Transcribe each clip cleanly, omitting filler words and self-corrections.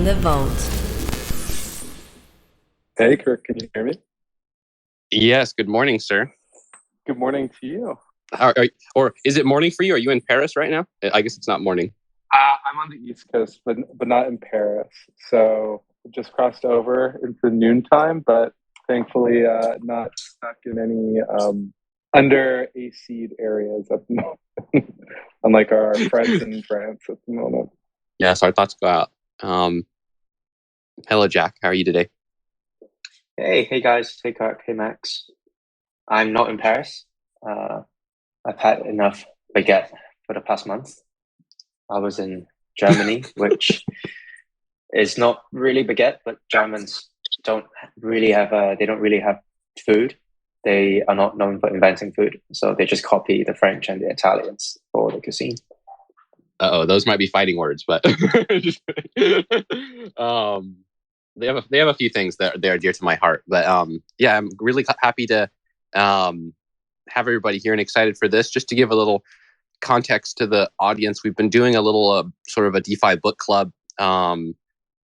in the vault. Hey, Kirk, can you hear me? Yes. Good morning, sir. Good morning to you. Or is it morning for you? Are you in Paris right now? I guess it's not morning. I'm on the East Coast, but not in Paris. So just crossed over into noontime, but thankfully not stuck in any under AC'd areas at the moment, unlike our friends in France at the moment. Yeah, so our thoughts go out. Hello, Jack. How are you today? Hey guys. Hey Kirk. Hey Max. I'm not in Paris. I've had enough baguette for the past month. I was in Germany, which is not really baguette, but Germans don't really have food. They are not known for inventing food, so they just copy the French and the Italians for the cuisine. Those might be fighting words, but they have a few things that are dear to my heart. But yeah, I'm really happy to have everybody here and excited for this. Just to give a little context to the audience, we've been doing a little sort of a DeFi book club,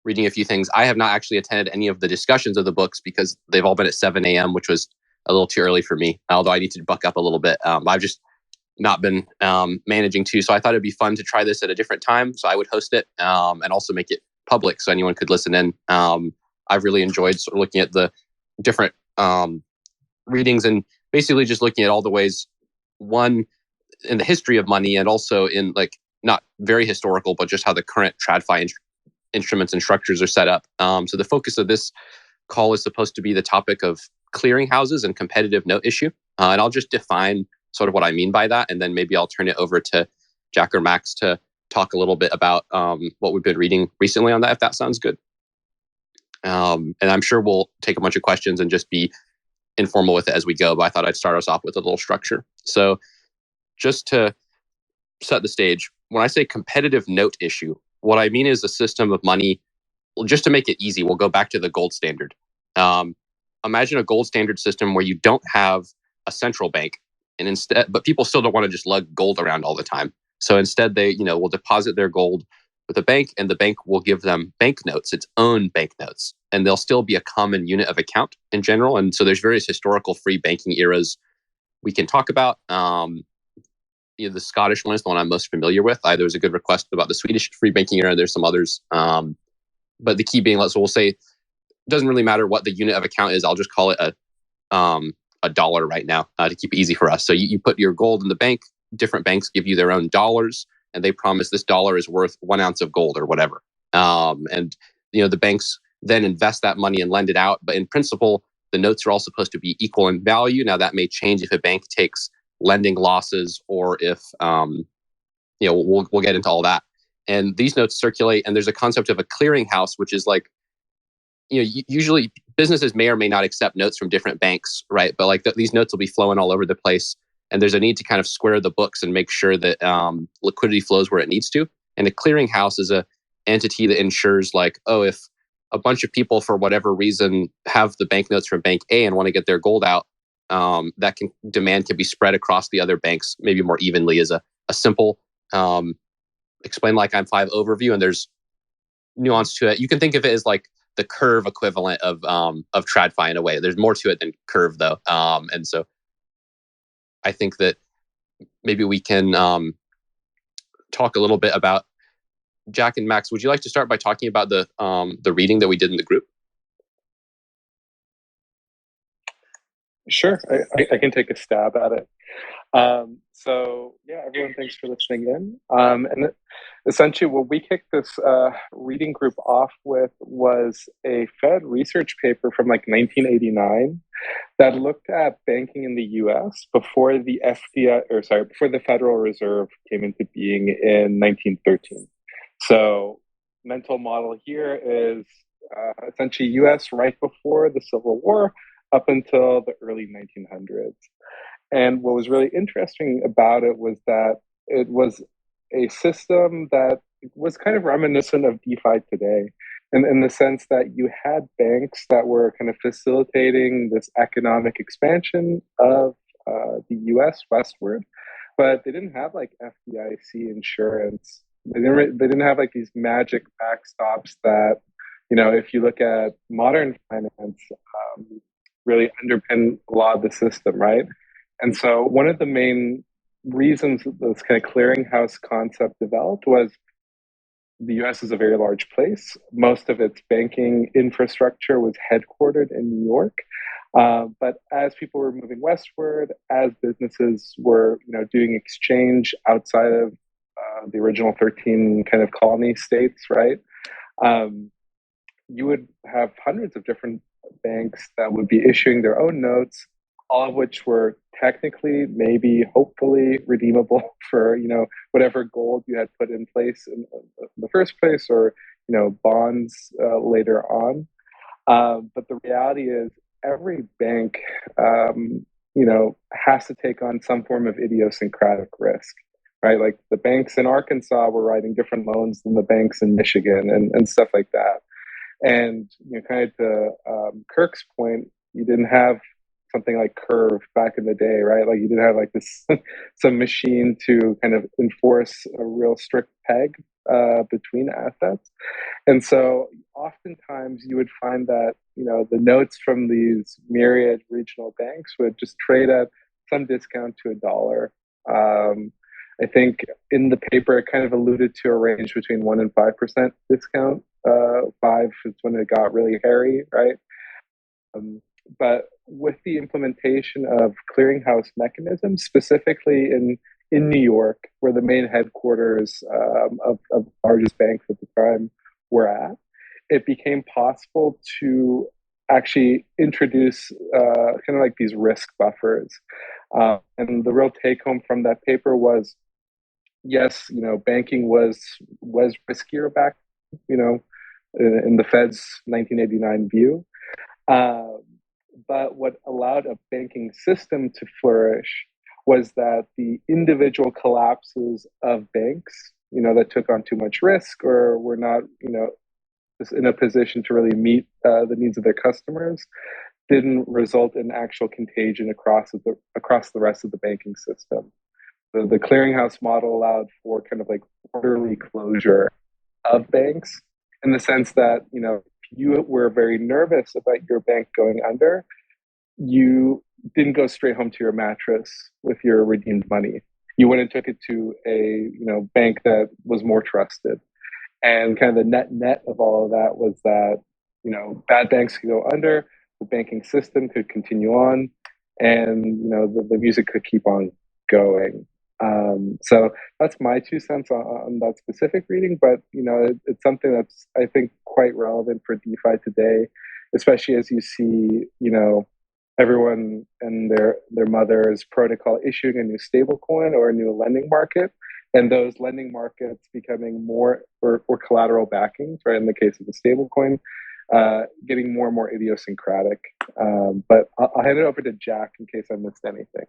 reading a few things. I have not actually attended any of the discussions of the books because they've all been at 7 a.m., which was a little too early for me, although I need to buck up a little bit. I've just not been managing to, so I thought it'd be fun to try this at a different time. So I would host it and also make it public so anyone could listen in. I've really enjoyed sort of looking at the different readings and basically just looking at all the ways, one, in the history of money and also in like not very historical, but just how the current TradFi instruments and structures are set up. So the focus of this call is supposed to be the topic of clearinghouses and competitive note issue. And I'll just define sort of what I mean by that. And then maybe I'll turn it over to Jack or Max to talk a little bit about what we've been reading recently on that, if that sounds good. And I'm sure we'll take a bunch of questions and just be informal with it as we go. But I thought I'd start us off with a little structure. So just to set the stage, when I say competitive note issue, what I mean is a system of money. Well, just to make it easy, we'll go back to the gold standard. Imagine a gold standard system where you don't have a central bank, and instead, but people still don't want to just lug gold around all the time. So instead, they will deposit their gold with a bank, and the bank will give them banknotes, its own banknotes, and they'll still be a common unit of account in general. And so there's various historical free banking eras we can talk about. The Scottish one is the one I'm most familiar with. There was a good request about the Swedish free banking era. There's some others. But the key being, so we'll say, it doesn't really matter what the unit of account is. I'll just call it a dollar right now to keep it easy for us. So you put your gold in the bank. Different banks give you their own dollars, and they promise this dollar is worth 1 ounce of gold or whatever. And the banks then invest that money and lend it out. But in principle, the notes are all supposed to be equal in value. Now that may change if a bank takes lending losses or if we'll get into all that. And these notes circulate, and there's a concept of a clearinghouse, which is like, usually businesses may or may not accept notes from different banks, right? But like these notes will be flowing all over the place, and there's a need to kind of square the books and make sure that liquidity flows where it needs to. And a clearinghouse is a entity that ensures, like, if a bunch of people for whatever reason have the banknotes from Bank A and want to get their gold out, that demand can be spread across the other banks maybe more evenly. As a simple explain like I'm five overview, and there's nuance to it. You can think of it as like the curve equivalent of TradFi in a way. There's more to it than curve though. And so I think that maybe we can talk a little bit about, Jack and Max, would you like to start by talking about the reading that we did in the group? Sure, I can take a stab at it. So yeah, everyone, thanks for listening in. And essentially what we kicked this reading group off with was a Fed research paper from like 1989 that looked at banking in the US before the before the Federal Reserve came into being in 1913. So mental model here is essentially US right before the Civil War up until the early 1900s. And what was really interesting about it was that it was a system that was kind of reminiscent of DeFi today, in the sense that you had banks that were kind of facilitating this economic expansion of the US westward, but they didn't have like FDIC insurance they didn't have like these magic backstops that, if you look at modern finance, really underpin a lot of the system, right? And so one of the main reasons that this kind of clearinghouse concept developed was the US is a very large place. Most of its banking infrastructure was headquartered in New York. But as people were moving westward, as businesses were, doing exchange outside of the original 13 kind of colony states, right? Um, you would have hundreds of different banks that would be issuing their own notes, all of which were technically, maybe, hopefully redeemable for whatever gold you had put in place in the first place, or bonds later on. But the reality is, every bank, has to take on some form of idiosyncratic risk, right? Like the banks in Arkansas were writing different loans than the banks in Michigan, and stuff like that. And kind of to Kirk's point, you didn't have something like Curve back in the day, right? Like you didn't have like this some machine to kind of enforce a real strict peg between assets. And so oftentimes you would find that, the notes from these myriad regional banks would just trade at some discount to a dollar. I think in the paper, it kind of alluded to a range between 1% and 5% discount. 5 is when it got really hairy, right? But with the implementation of clearinghouse mechanisms, specifically in New York, where the main headquarters of the largest banks at the time were at, it became possible to actually introduce kind of like these risk buffers. And the real take home from that paper was, yes, banking was riskier back, in the Fed's 1989 view. But what allowed a banking system to flourish was that the individual collapses of banks, that took on too much risk or were not, in a position to really meet the needs of their customers, didn't result in actual contagion across the rest of the banking system. The clearinghouse model allowed for kind of like orderly closure of banks, in the sense that, if you were very nervous about your bank going under, you didn't go straight home to your mattress with your redeemed money. You went and took it to a bank that was more trusted. And kind of the net of all of that was that, bad banks could go under, the banking system could continue on, and the music could keep on going. So that's my 2 cents on that specific reading, but it's something that's, I think, quite relevant for DeFi today, especially as you see everyone and their mother's protocol issuing a new stable coin or a new lending market, and those lending markets becoming more or collateral backings, right? In the case of the stable coin, getting more and more idiosyncratic. But I'll hand it over to Jack in case I missed anything.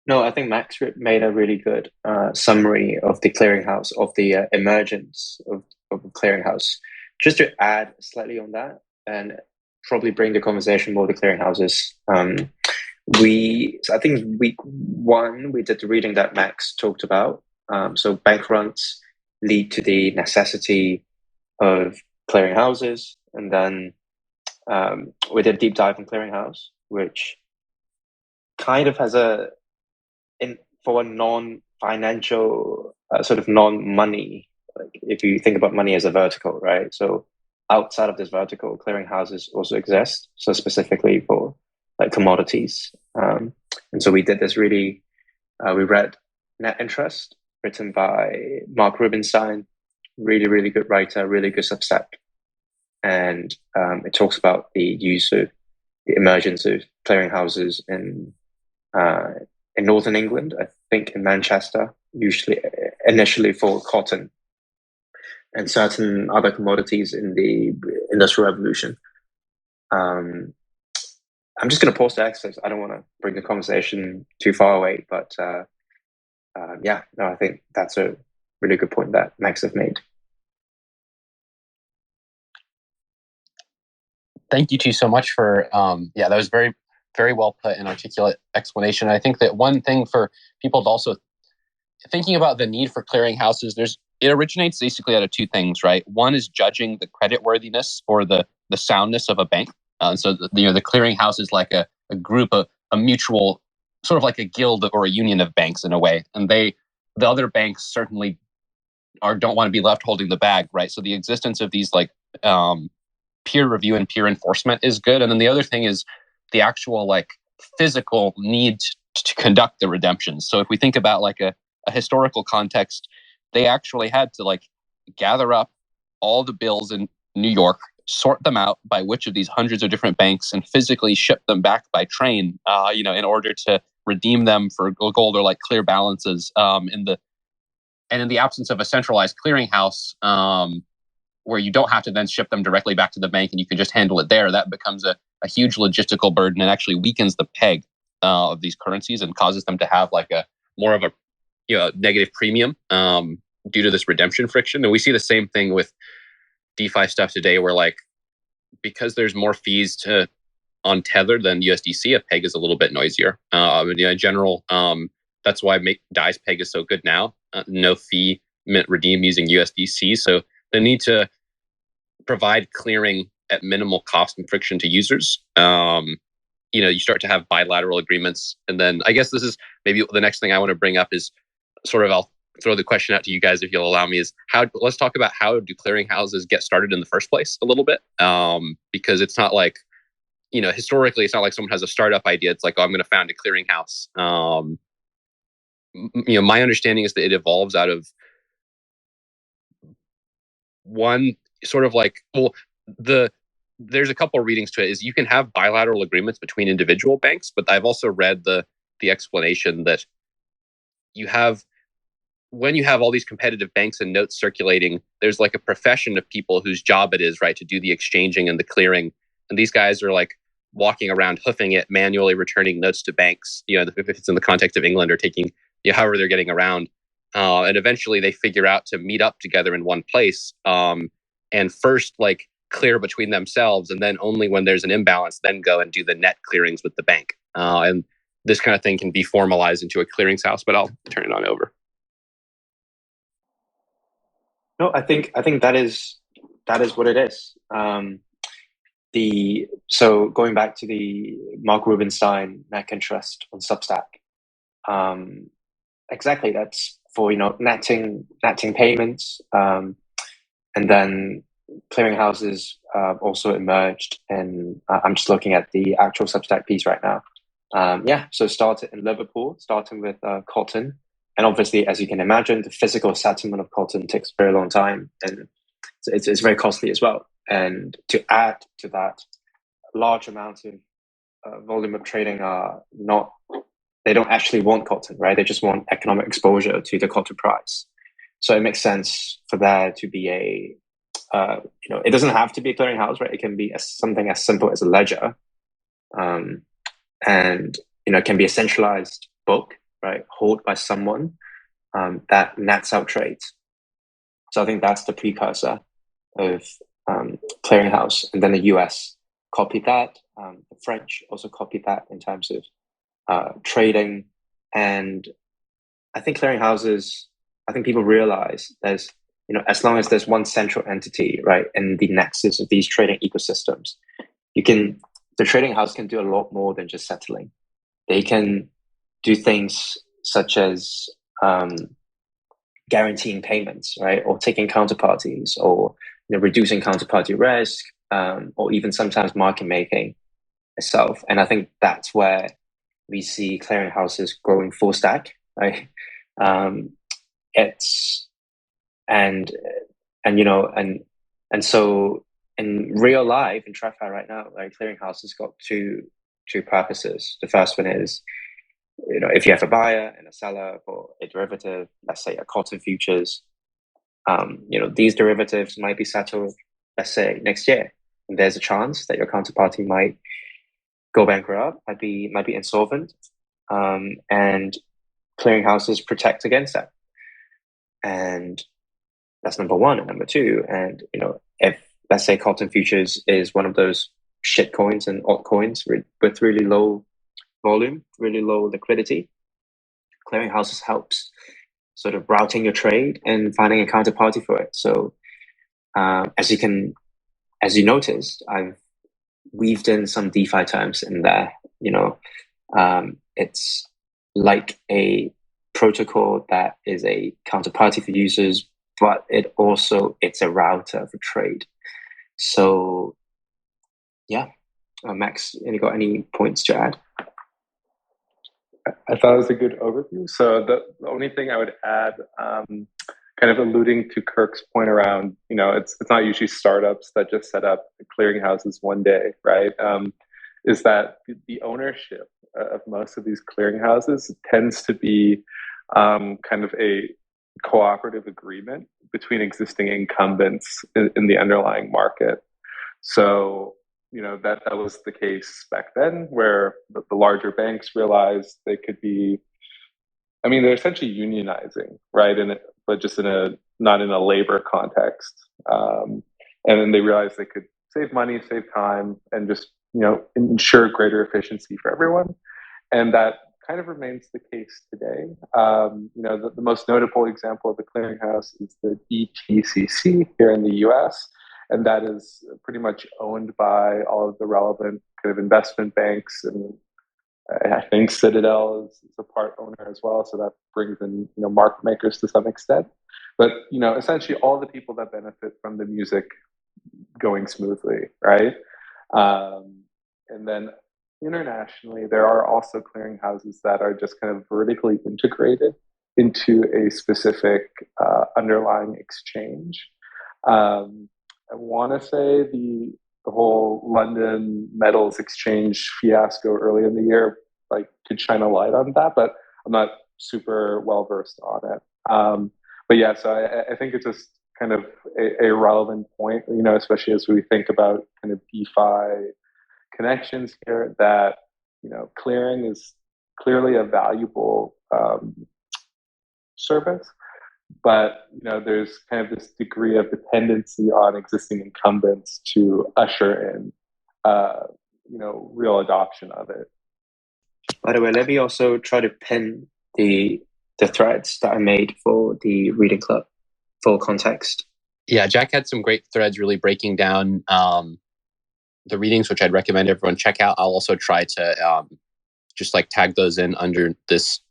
No, I think Max made a really good summary of the clearinghouse, of the emergence of the clearinghouse. Just to add slightly on that, and probably bring the conversation more to clearinghouses. I think week 1, we did the reading that Max talked about. So bank runs lead to the necessity of clearinghouses. And then we did a deep dive in clearinghouse, which kind of has for a non-financial, sort of non-money, like if you think about money as a vertical, right? So outside of this vertical, clearinghouses also exist. So specifically for like commodities. And so we did this we read Net Interest, written by Mark Rubinstein, really, really good writer, really good subset. And it talks about the emergence of clearinghouses in Northern England, I think in Manchester, initially for cotton and certain other commodities in the Industrial Revolution. I'm just going to pause the exercise. I don't want to bring the conversation too far away, but I think that's a really good point that Max have made. Thank you two so much for that was very, very well put and articulate explanation. I think that one thing for people to also thinking about the need for clearinghouses, it originates basically out of two things, right? One is judging the creditworthiness or the soundness of a bank. So the clearinghouse is like a group, a mutual, sort of like a guild or a union of banks in a way. And the other banks certainly don't want to be left holding the bag, right? So the existence of these like peer review and peer enforcement is good. And then the other thing is the actual like physical need to conduct the redemptions. So if we think about like a historical context, they actually had to like gather up all the bills in New York, sort them out by which of these hundreds of different banks, and physically ship them back by train, in order to redeem them for gold or like clear balances. In the absence of a centralized clearinghouse, where you don't have to then ship them directly back to the bank and you can just handle it there, that becomes a huge logistical burden and actually weakens the peg of these currencies and causes them to have like a more of a negative premium due to this redemption friction. And we see the same thing with DeFi stuff today, where like because there's more fees on Tether than USDC, a peg is a little bit noisier. In general, that's why DAI's peg is so good now. No fee mint redeem using USDC. So the need to provide clearing at minimal cost and friction to users. You start to have bilateral agreements. And then I guess this is maybe the next thing I want to bring up is sort of, I'll throw the question out to you guys if you'll allow me, is let's talk about how do clearinghouses get started in the first place a little bit. Because it's not like, historically, it's not like someone has a startup idea. It's like, oh, I'm going to found a clearinghouse. My understanding is that it evolves out of one sort of like, there's a couple of readings to it. Is you can have bilateral agreements between individual banks, but I've also read the explanation that when you have all these competitive banks and notes circulating, there's like a profession of people whose job it is, right, to do the exchanging and the clearing. And these guys are like walking around hoofing it, manually returning notes to banks, if it's in the context of England, or taking, however they're getting around. And eventually they figure out to meet up together in one place, and first like clear between themselves, and then only when there's an imbalance, then go and do the net clearings with the bank. And this kind of thing can be formalized into a clearinghouse, but I'll turn it on over. No, I think that is what it is. So going back to the Mark Rubenstein NEC interest on Substack, exactly, that's for netting payments, and then clearinghouses also emerged. And I'm just looking at the actual Substack piece right now. So started in Liverpool, starting with cotton. And obviously, as you can imagine, the physical settlement of cotton takes a very long time, and it's very costly as well. And to add to that, large amounts of volume of trading they don't actually want cotton, right? They just want economic exposure to the cotton price. So it makes sense for there to be it doesn't have to be a clearinghouse, right? It can be something as simple as a ledger, and it can be a centralized book, right, held by someone that nets out trades. So I think that's the precursor of clearinghouse. And then the US copied that. The French also copied that in terms of trading. And I think clearinghouses, I think people realize there's, as long as there's one central entity, right, in the nexus of these trading ecosystems, the trading house can do a lot more than just settling. They can do things such as guaranteeing payments, right, or taking counterparties, or reducing counterparty risk, or even sometimes market making itself. And I think that's where we see clearinghouses growing full stack, right? So in real life in TradFi right now, right, clearinghouse has got two purposes. The first one is, if you have a buyer and a seller for a derivative, let's say a cotton futures, these derivatives might be settled, let's say, next year. And there's a chance that your counterparty might go bankrupt, might be insolvent, and clearinghouses protect against that. And that's number one. And number two, and if, let's say, cotton futures is one of those shit coins and altcoins with really low volume, really low liquidity, clearinghouses helps sort of routing your trade and finding a counterparty for it. So as you noticed, I've weaved in some DeFi terms in there. It's like a protocol that is a counterparty for users, but it's a router for trade. So yeah, Max, you got any points to add? I thought it was a good overview. So the only thing I would add, kind of alluding to Kirk's point around, it's not usually startups that just set up clearinghouses one day, right? Is that the ownership of most of these clearinghouses tends to be kind of a cooperative agreement between existing incumbents in the underlying market. So, that was the case back then, where the larger banks realized they could be, they're essentially unionizing, right? But just not in a labor context. And then they realized they could save money, save time, and just, ensure greater efficiency for everyone. And that kind of remains the case today. The most notable example of the clearinghouse is the ETCC here in the US. And that is pretty much owned by all of the relevant kind of investment banks. And I think Citadel is a part owner as well. So that brings in, market makers to some extent. But, essentially all the people that benefit from the music going smoothly, right? And then internationally, there are also clearinghouses that are just kind of vertically integrated into a specific underlying exchange. I want to say the whole London metals exchange fiasco early in the year could shine a light on that, but I'm not super well versed on it. But yeah, so I think it's just kind of a relevant point, especially as we think about kind of DeFi connections here, that clearing is clearly a valuable service, but there's kind of this degree of dependency on existing incumbents to usher in real adoption of it. By the way, let me also try to pin the threads that I made for the reading club for context. Yeah, Jack had some great threads really breaking down the readings, which I'd recommend everyone check out. I'll also try to just tag those in under this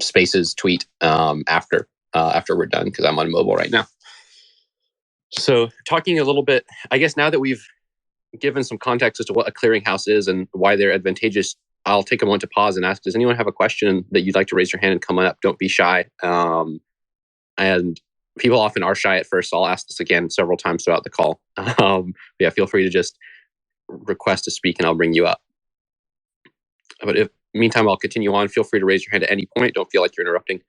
Spaces tweet after we're done, because I'm on mobile right now. So talking a little bit, I guess now that we've given some context as to what a clearinghouse is and why they're advantageous, I'll take a moment to pause and ask, does anyone have a question that you'd like to raise your hand and come up? Don't be shy. And people often are shy at first, so I'll ask this again several times throughout the call. Yeah, feel free to just request to speak and I'll bring you up. But meantime, I'll continue on. Feel free to raise your hand at any point. Don't feel like you're interrupting.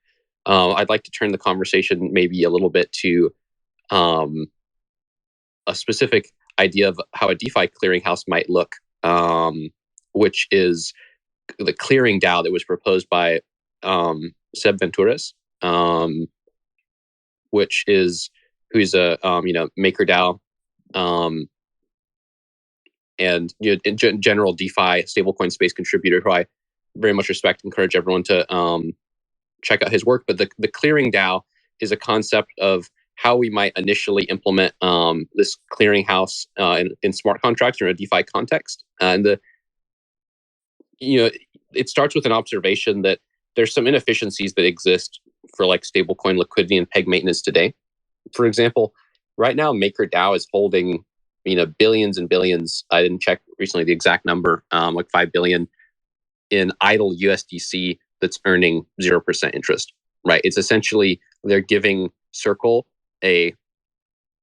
I'd like to turn the conversation maybe a little bit to a specific idea of how a DeFi clearinghouse might look, which is the clearing DAO that was proposed by Seb Venturas, who's a maker DAO, and in general DeFi stablecoin space contributor who I very much respect. Encourage everyone to check out his work. But the clearing DAO is a concept of how we might initially implement this clearinghouse in smart contracts or in a DeFi context. And it starts with an observation that there's some inefficiencies that exist for stablecoin liquidity and peg maintenance today. For example, right now MakerDAO is holding billions and billions. I didn't check recently the exact number, 5 billion in idle USDC that's earning 0% interest. Right? It's essentially they're giving Circle a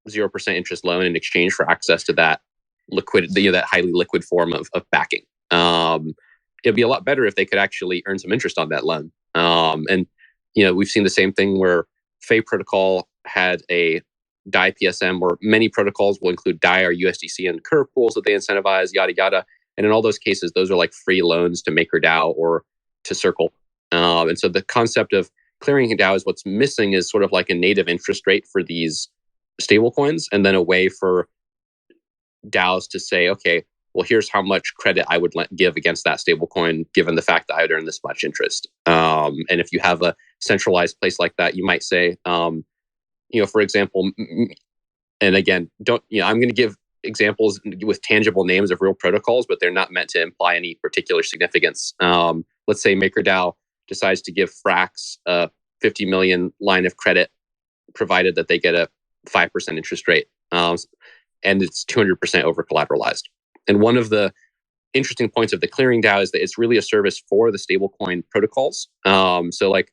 0% interest loan in exchange for access to that liquidity, that highly liquid form of backing. It'd be a lot better if they could actually earn some interest on that loan. And we've seen the same thing where Fei Protocol had a DAI PSM, where many protocols will include DAI or USDC and Curve pools that they incentivize, yada yada. And in all those cases, those are free loans to MakerDAO or to Circle. And so the concept of clearing DAO is what's missing is sort of a native interest rate for these stablecoins, and then a way for DAOs to say, okay, well, here's how much credit I would give against that stablecoin, given the fact that I would earn this much interest. And if you have a centralized place like that, you might say, for example, and again, I'm going to give examples with tangible names of real protocols, but they're not meant to imply any particular significance. Let's say MakerDAO decides to give Frax a 50 million line of credit, provided that they get a 5% interest rate, and it's 200% over collateralized. And one of the interesting points of the clearing DAO is that it's really a service for the stablecoin protocols. So like,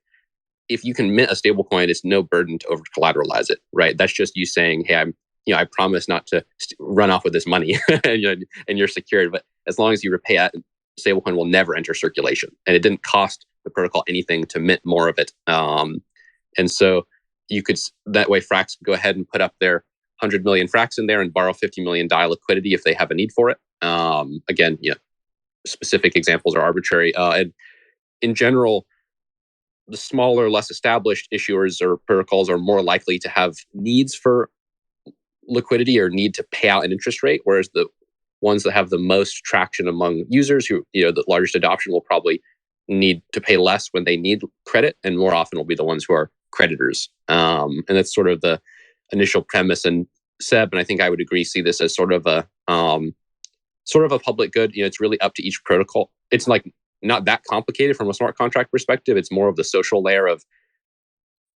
if you can mint a stablecoin, it's no burden to over collateralize it, right? That's just you saying, hey, I promise not to run off with this money, and you're secured. But as long as you repay it, stablecoin will never enter circulation, and it didn't cost the protocol anything to mint more of it. And so you could, that way, Frax could go ahead and put up their 100 million Frax in there and borrow 50 million DAI liquidity if they have a need for it. Again, specific examples are arbitrary. And in general, the smaller, less established issuers or protocols are more likely to have needs for liquidity or need to pay out an interest rate, whereas the ones that have the most traction among users, who the largest adoption, will probably need to pay less when they need credit, and more often will be the ones who are creditors. And that's sort of the initial premise. And Seb, and I think I would agree, see this as sort of a public good. It's really up to each protocol. It's like not that complicated from a smart contract perspective. It's more of the social layer of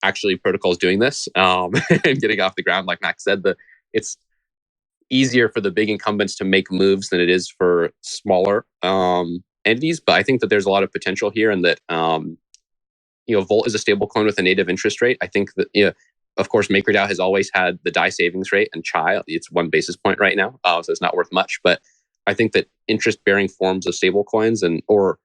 actually protocols doing this and getting off the ground. Like Max said, it's easier for the big incumbents to make moves than it is for smaller entities. But I think that there's a lot of potential here, and that Volt is a stablecoin with a native interest rate. I think that of course, MakerDAO has always had the DAI savings rate, and Chai, it's 1 basis point right now, so it's not worth much. But I think that interest-bearing forms of stablecoins or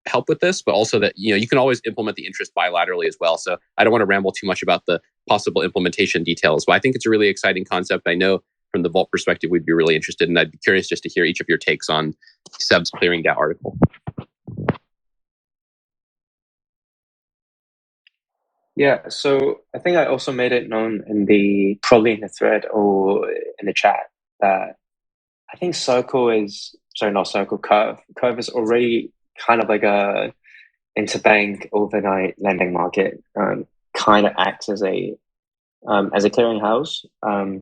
help with this, but also that you can always implement the interest bilaterally as well. So I don't want to ramble too much about the possible implementation details, but I think it's a really exciting concept. I know from the Vault perspective, we'd be really interested, and I'd be curious just to hear each of your takes on Seb's clearing DAO article. Yeah, so I think I also made it known probably in the thread or in the chat, that I think Curve. Curve is already kind of like a interbank overnight lending market, kind of acts as a clearinghouse. I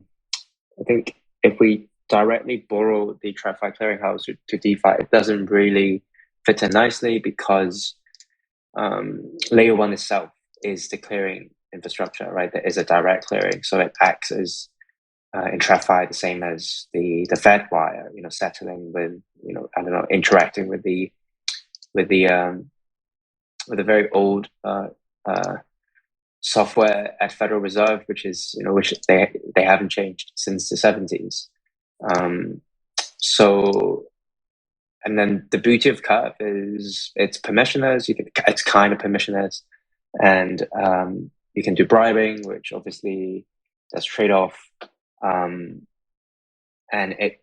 think if we directly borrow the TradFi clearinghouse to DeFi, it doesn't really fit in nicely, because layer one itself is the clearing infrastructure, right? There is a direct clearing, so it acts as in TradFi the same as the Fed wire, settling with, interacting with the very old software at Federal Reserve, which they haven't changed since the 70s. So, and then the beauty of Curve is it's permissionless. It's kind of permissionless, and you can do bribing, which obviously there's trade-off, and it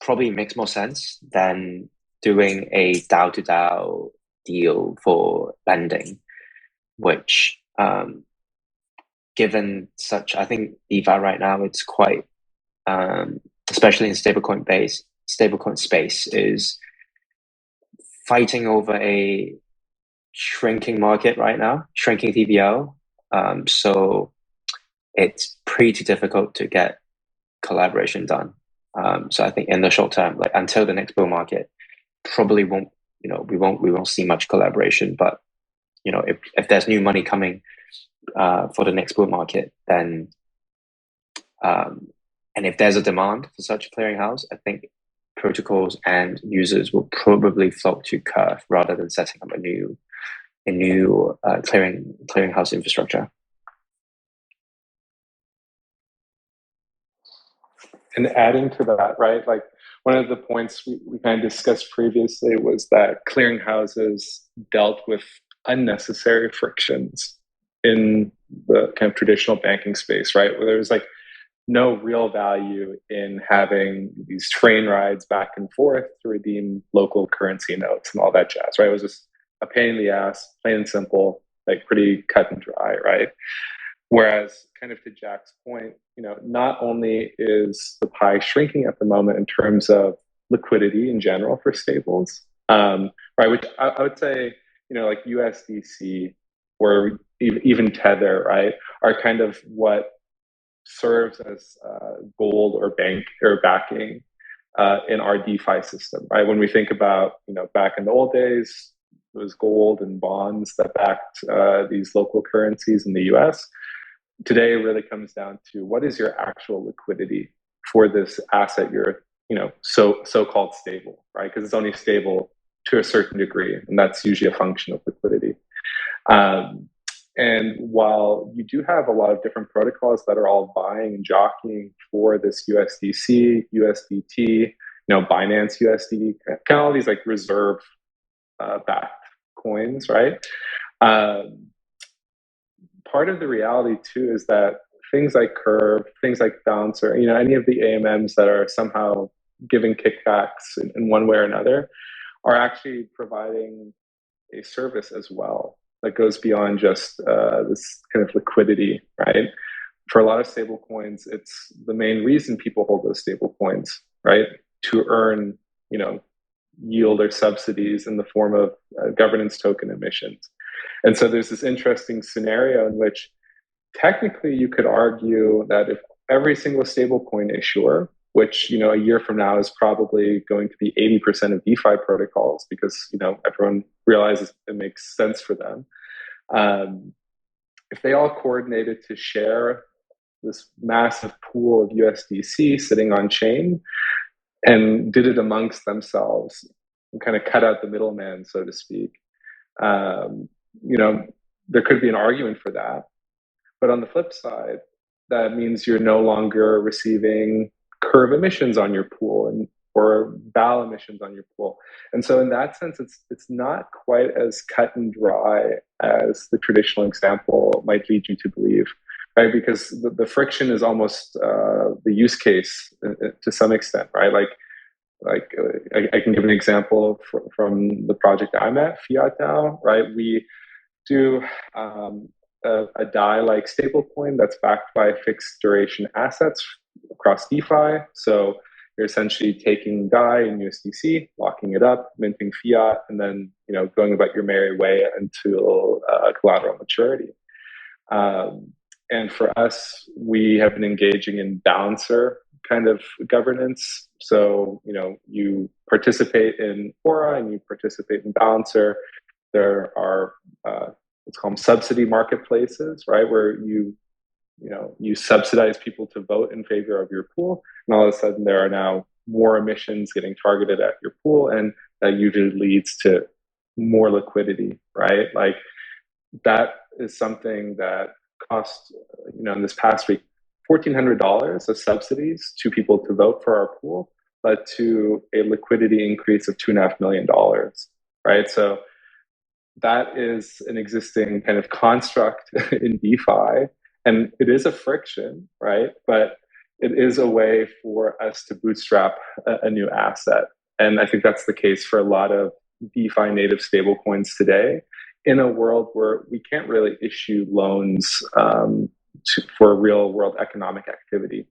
probably makes more sense than doing a DAO to DAO deal for lending, which given such, I think DeFi right now, it's quite, especially in stablecoin space, is fighting over a shrinking market right now, shrinking TVL. So it's pretty difficult to get collaboration done. So I think in the short term, like until the next bull market, probably won't, we won't see much collaboration. But if there's new money coming for the next bull market, then and if there's a demand for such a clearinghouse, I think protocols and users will probably flock to Curve rather than setting up a new clearinghouse infrastructure. And adding to that, right, like one of the points we kind of discussed previously was that clearinghouses dealt with unnecessary frictions in the kind of traditional banking space, right? Where there's like no real value in having these train rides back and forth to redeem local currency notes and all that jazz, right? It was just a pain in the ass, plain and simple, like pretty cut and dry, right? Whereas, kind of to Jack's point, not only is the pie shrinking at the moment in terms of liquidity in general for stables, right? Which I would say, like USDC or even Tether, right, are kind of what serves as gold or bank or backing in our DeFi system, right? When we think about, back in the old days, it was gold and bonds that backed these local currencies in the US. Today, it really comes down to what is your actual liquidity for this asset you're, so-called stable, right? Because it's only stable to a certain degree, and that's usually a function of liquidity. And while you do have a lot of different protocols that are all buying and jockeying for this USDC, USDT, Binance USD, kind of all these like reserve backed coins, right? Part of the reality too is that things like Curve, things like Bouncer, any of the AMMs that are somehow giving kickbacks in one way or another are actually providing a service as well that goes beyond just this kind of liquidity, right? For a lot of stable coins, it's the main reason people hold those stable coins, right? To earn, yield or subsidies in the form of governance token emissions. And so there's this interesting scenario in which technically you could argue that if every single stablecoin issuer, which a year from now is probably going to be 80% of DeFi protocols, because everyone realizes it makes sense for them. If they all coordinated to share this massive pool of USDC sitting on chain and did it amongst themselves and kind of cut out the middleman, so to speak, there could be an argument for that. But on the flip side, that means you're no longer receiving Curve emissions on your pool or BAL emissions on your pool. And so in that sense, it's not quite as cut and dry as the traditional example might lead you to believe, right? Because the friction is almost the use case to some extent, right? Like I can give an example from the project I'm at, Fiat now, right? We do a DAI-like stablecoin that's backed by fixed duration assets across DeFi. So you're essentially taking DAI and USDC, locking it up, minting fiat, and then going about your merry way until collateral maturity. And for us, we have been engaging in balancer kind of governance. So you participate in Aura and you participate in Balancer. There are let's call them subsidy marketplaces, right, where you subsidize people to vote in favor of your pool, and all of a sudden there are now more emissions getting targeted at your pool, and that usually leads to more liquidity, right? Like that is something that cost, in this past week, $1,400 of subsidies to people to vote for our pool led to a liquidity increase of $2.5 million, right? So that is an existing kind of construct in DeFi, and it is a friction, right? But it is a way for us to bootstrap a new asset. And I think that's the case for a lot of DeFi native stablecoins today, in a world where we can't really issue loans for real world economic activity,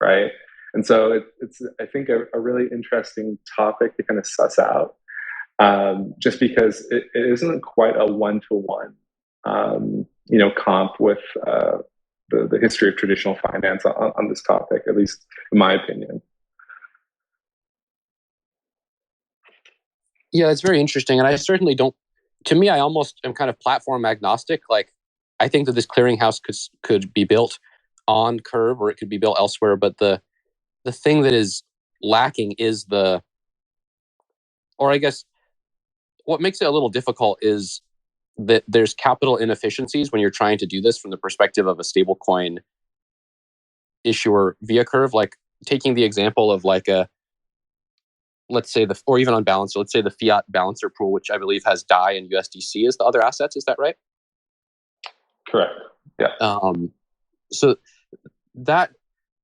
right? And so it's I think, a really interesting topic to kind of suss out. Just because it isn't quite a one-to-one, comp with the history of traditional finance on this topic, at least in my opinion. Yeah, it's very interesting. And I certainly don't, to me, I almost am kind of platform agnostic. Like, I think that this clearinghouse could be built on Curve or it could be built elsewhere. But the thing that is lacking is or I guess what makes it a little difficult is that there's capital inefficiencies when you're trying to do this from the perspective of a stablecoin issuer via Curve. Like taking the example of like let's say or even on Balancer, let's say the fiat balancer pool, which I believe has DAI and USDC as the other assets. Is that right? Correct. Yeah. So that,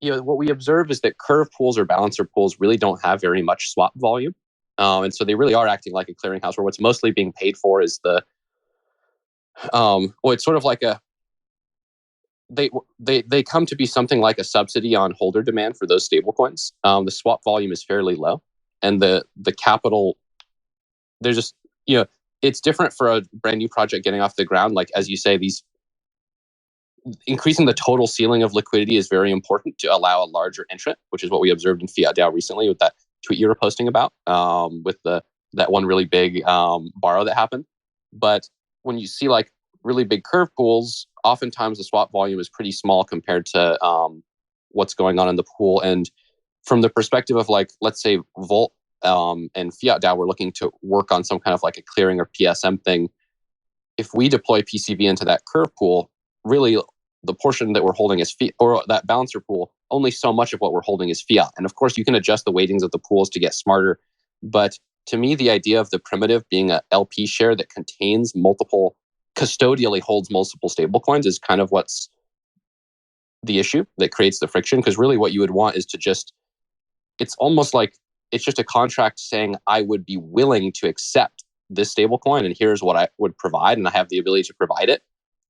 what we observe is that Curve pools or balancer pools really don't have very much swap volume. And so they really are acting like a clearinghouse where what's mostly being paid for is it's sort of like they come to be something like a subsidy on holder demand for those stablecoins. The swap volume is fairly low. and the capital. There's just, it's different for a brand new project getting off the ground. Like, as you say, these increasing the total ceiling of liquidity is very important to allow a larger entrant, which is what we observed in Fiat DAO recently with that tweet you were posting about, with that one really big borrow that happened. But when you see like really big curve pools, oftentimes the swap volume is pretty small compared to what's going on in the pool. And from the perspective of, like, let's say Volt and Fiat DAO, we're looking to work on some kind of like a clearing or PSM thing. If we deploy PCV into that curve pool, really the portion that we're holding is fiat, or that balancer pool, only so much of what we're holding is fiat. And of course, you can adjust the weightings of the pools to get smarter. But to me, the idea of the primitive being a LP share that contains multiple, custodially holds multiple stablecoins is kind of what's the issue that creates the friction. Because really what you would want is to just, it's almost like it's just a contract saying, I would be willing to accept this stablecoin and here's what I would provide, and I have the ability to provide it,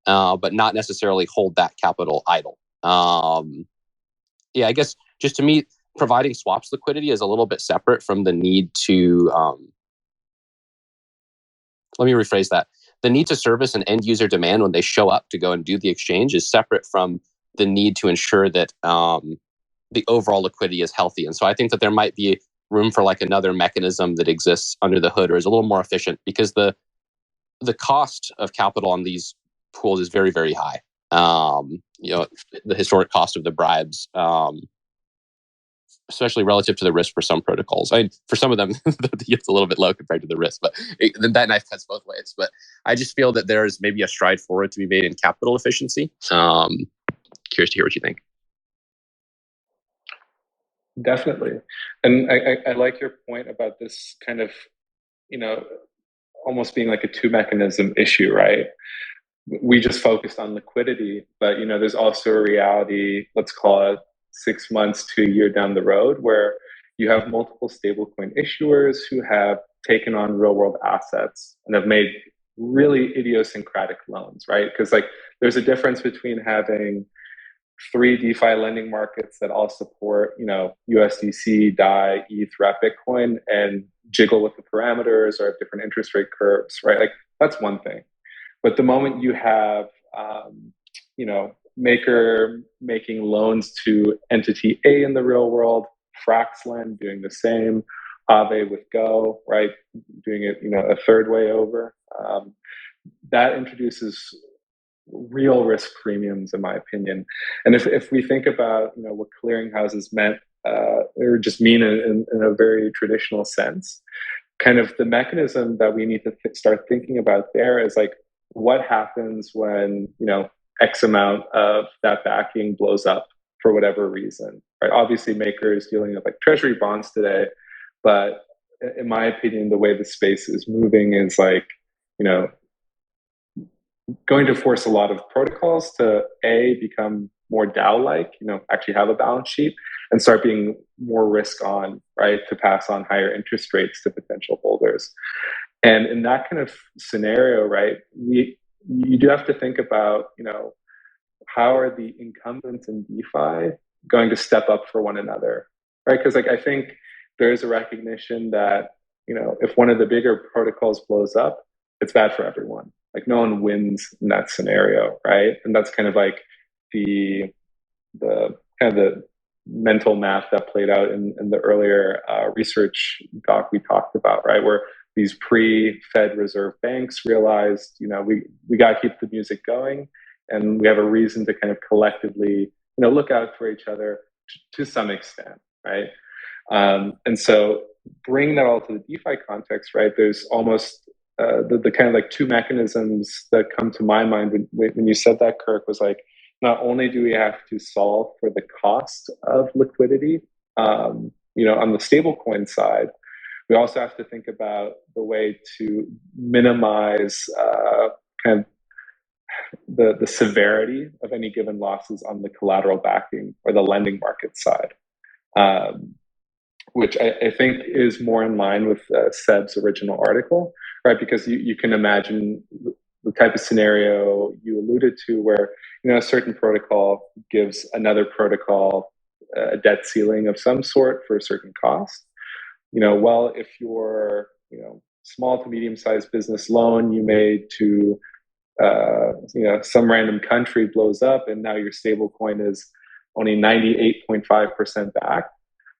but not necessarily hold that capital idle. I guess just to me, providing swaps liquidity is a little bit separate from the need to, let me rephrase that. The need to service an end user demand when they show up to go and do the exchange is separate from the need to ensure that the overall liquidity is healthy. And so I think that there might be room for like another mechanism that exists under the hood or is a little more efficient, because the cost of capital on these pools is very, very high. The historic cost of the bribes, especially relative to the risk for some protocols. For some of them, it's a little bit low compared to the risk, but that knife cuts both ways. But I just feel that there's maybe a stride forward to be made in capital efficiency. Curious to hear what you think. Definitely. And I like your point about this kind of, almost being like a two mechanism issue, right? We just focused on liquidity, but there's also a reality, let's call it 6 months to a year down the road, where you have multiple stablecoin issuers who have taken on real world assets and have made really idiosyncratic loans, right? Because like there's a difference between having 3 DeFi lending markets that all support, USDC, DAI, ETH, wrap Bitcoin, and jiggle with the parameters or have different interest rate curves, right? Like that's one thing. But the moment you have, Maker making loans to entity A in the real world, Fraxlend doing the same, Aave with Go, right, doing it, a third way over, that introduces real risk premiums, in my opinion. And if we think about, what clearinghouses meant, or just mean in a very traditional sense, kind of the mechanism that we need to start thinking about there is like, what happens when, X amount of that backing blows up for whatever reason, right? Obviously, Maker is dealing with like treasury bonds today, but in my opinion, the way the space is moving is like, going to force a lot of protocols to become more DAO-like, actually have a balance sheet and start being more risk on, right, to pass on higher interest rates to potential holders. And in that kind of scenario, right, you do have to think about, how are the incumbents in DeFi going to step up for one another, right? Because like I think there is a recognition that, if one of the bigger protocols blows up, it's bad for everyone. Like no one wins in that scenario, right? And that's kind of like the kind of the mental math that played out in the earlier research doc we talked about, right? Where these pre-Fed Reserve banks realized, we got to keep the music going, and we have a reason to kind of collectively, look out for each other to some extent, right? And so bring that all to the DeFi context, right? There's almost the kind of like two mechanisms that come to my mind when you said that, Kirk, was like, not only do we have to solve for the cost of liquidity, on the stablecoin side, we also have to think about the way to minimize kind of the severity of any given losses on the collateral backing or the lending market side, which I think is more in line with Seb's original article, right? Because you can imagine the type of scenario you alluded to where, a certain protocol gives another protocol a debt ceiling of some sort for a certain cost. well, if your, small to medium-sized business loan you made to, some random country blows up and now your stable coin is only 98.5% back,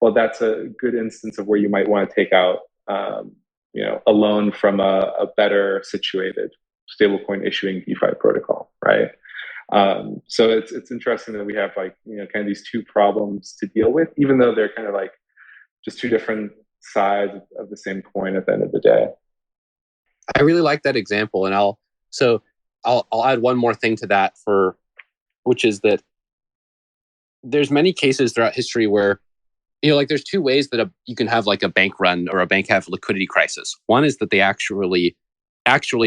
well, that's a good instance of where you might want to take out, a loan from a better situated stablecoin issuing DeFi protocol, right? So it's interesting that we have kind of these two problems to deal with, even though they're kind of like just two different sides of the same coin at the end of the day. I really like that example, and I'll add one more thing to that, which is that there's many cases throughout history where there's two ways that you can have like a bank run or a bank have liquidity crisis. One is that they actually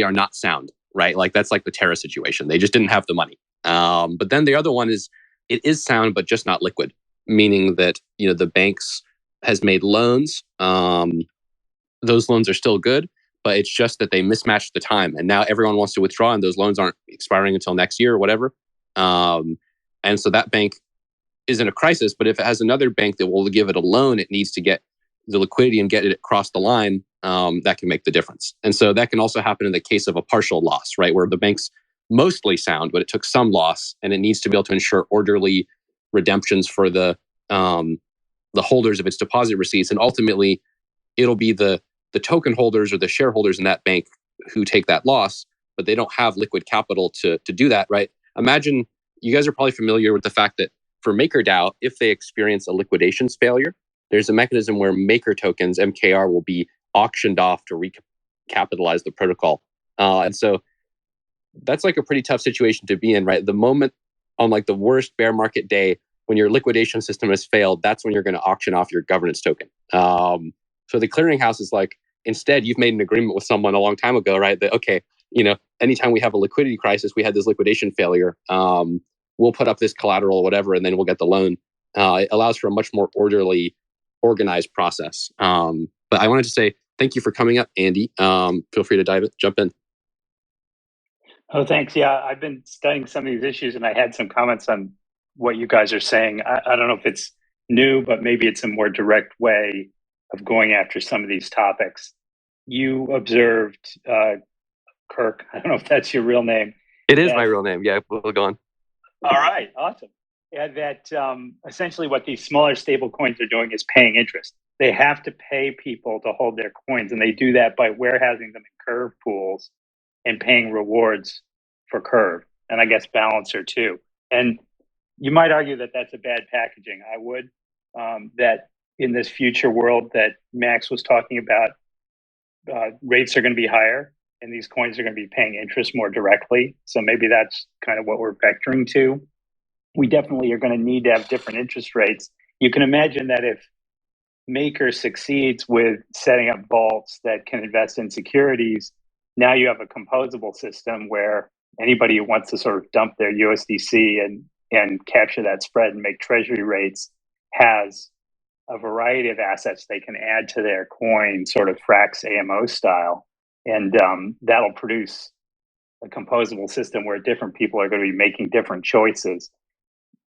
are not sound, right? Like that's like the Terra situation. They just didn't have the money. But then the other one is it is sound, but just not liquid, meaning that, the banks has made loans. Those loans are still good, but it's just that they mismatched the time. And now everyone wants to withdraw and those loans aren't expiring until next year or whatever. And so that bank is in a crisis, but if it has another bank that will give it a loan, it needs to get the liquidity and get it across the line. That can make the difference. And so that can also happen in the case of a partial loss, right? Where the bank's mostly sound, but it took some loss and it needs to be able to ensure orderly redemptions for the holders of its deposit receipts. And ultimately, it'll be the token holders or the shareholders in that bank who take that loss, but they don't have liquid capital to do that, right? Imagine, you guys are probably familiar with the fact that for MakerDAO, if they experience a liquidations failure, there's a mechanism where Maker tokens, MKR, will be auctioned off to recapitalize the protocol. And so that's like a pretty tough situation to be in, right? The moment on like the worst bear market day, when your liquidation system has failed, that's when you're going to auction off your governance token. So the clearinghouse is like, instead, you've made an agreement with someone a long time ago, right? That, okay, anytime we have a liquidity crisis, we had this liquidation failure, we'll put up this collateral or whatever, and then we'll get the loan. It allows for a much more orderly, organized process. But I wanted to say thank you for coming up, Andy. Feel free to jump in. Oh, thanks. Yeah, I've been studying some of these issues, and I had some comments on what you guys are saying. I don't know if it's new, but maybe it's a more direct way of going after some of these topics. You observed, Kirk, I don't know if that's your real name. It is my real name. Yeah, we'll go on. All right, awesome. Yeah, that essentially what these smaller stable coins are doing is paying interest. They have to pay people to hold their coins, and they do that by warehousing them in Curve pools and paying rewards for Curve, and I guess Balancer too. And you might argue that that's a bad packaging. I would. That in this future world that Max was talking about, rates are going to be higher, and these coins are going to be paying interest more directly. So maybe that's kind of what we're vectoring to. We definitely are going to need to have different interest rates. You can imagine that if Maker succeeds with setting up vaults that can invest in securities, now you have a composable system where anybody who wants to sort of dump their USDC and capture that spread and make treasury rates has a variety of assets they can add to their coin, sort of Frax AMO style. And that'll produce a composable system where different people are going to be making different choices.